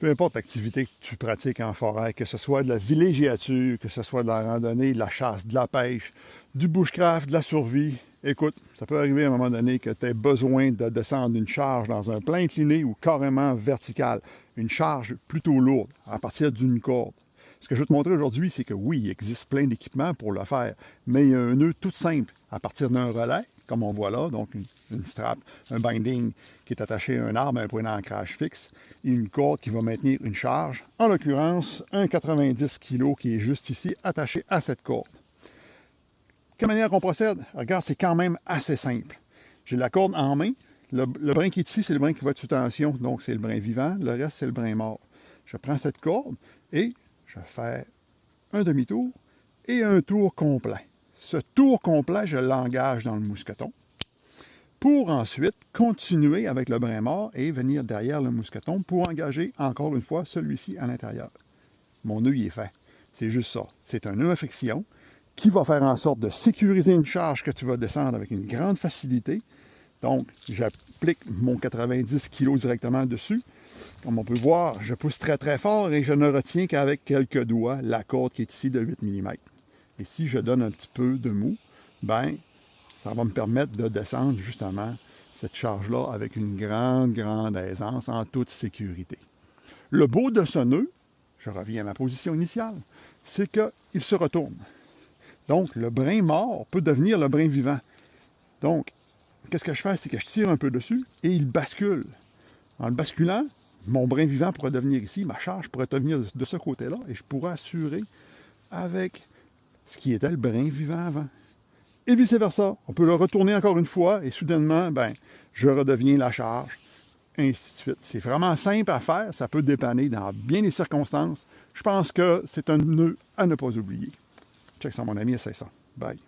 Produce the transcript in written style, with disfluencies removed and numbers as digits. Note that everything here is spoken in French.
Peu importe l'activité que tu pratiques en forêt, que ce soit de la villégiature, que ce soit de la randonnée, de la chasse, de la pêche, du bushcraft, de la survie, écoute, ça peut arriver à un moment donné que tu aies besoin de descendre une charge dans un plein incliné ou carrément vertical, une charge plutôt lourde à partir d'une corde. Ce que je vais te montrer aujourd'hui, c'est que oui, il existe plein d'équipements pour le faire, mais il y a un nœud tout simple à partir d'un relais, comme on voit là, donc une strap, un binding qui est attaché à un arbre, à un point d'ancrage fixe, et une corde qui va maintenir une charge, en l'occurrence un 90 kg qui est juste ici attaché à cette corde. Quelle manière qu'on procède? Regarde, c'est quand même assez simple. J'ai la corde en main, le brin qui est ici, c'est le brin qui va être sous tension, donc c'est le brin vivant, le reste c'est le brin mort. Je prends cette corde et je fais un demi-tour et un tour complet. Ce tour complet, je l'engage dans le mousqueton pour ensuite continuer avec le brin mort et venir derrière le mousqueton pour engager encore une fois celui-ci à l'intérieur. Mon nœud y est fait. C'est juste ça. C'est un nœud à friction qui va faire en sorte de sécuriser une charge que tu vas descendre avec une grande facilité. Donc, j'applique mon 90 kg directement dessus. Comme on peut voir, je pousse très très fort et je ne retiens qu'avec quelques doigts la corde qui est ici de 8 mm. Et si je donne un petit peu de mou, ben, ça va me permettre de descendre justement cette charge-là avec une grande aisance en toute sécurité. Le beau de ce nœud, je reviens à ma position initiale, c'est qu'il se retourne. Donc, le brin mort peut devenir le brin vivant. Donc, qu'est-ce que je fais? C'est que je tire un peu dessus et il bascule. En le basculant, mon brin vivant pourrait devenir ici, ma charge pourrait devenir de ce côté-là et je pourrais assurer avec ce qui était le brin vivant avant. Et vice-versa. On peut le retourner encore une fois et soudainement, ben, je redeviens la charge, ainsi de suite. C'est vraiment simple à faire, ça peut dépanner dans bien des circonstances. Je pense que c'est un nœud à ne pas oublier. Check ça, mon ami, essaie ça. Bye.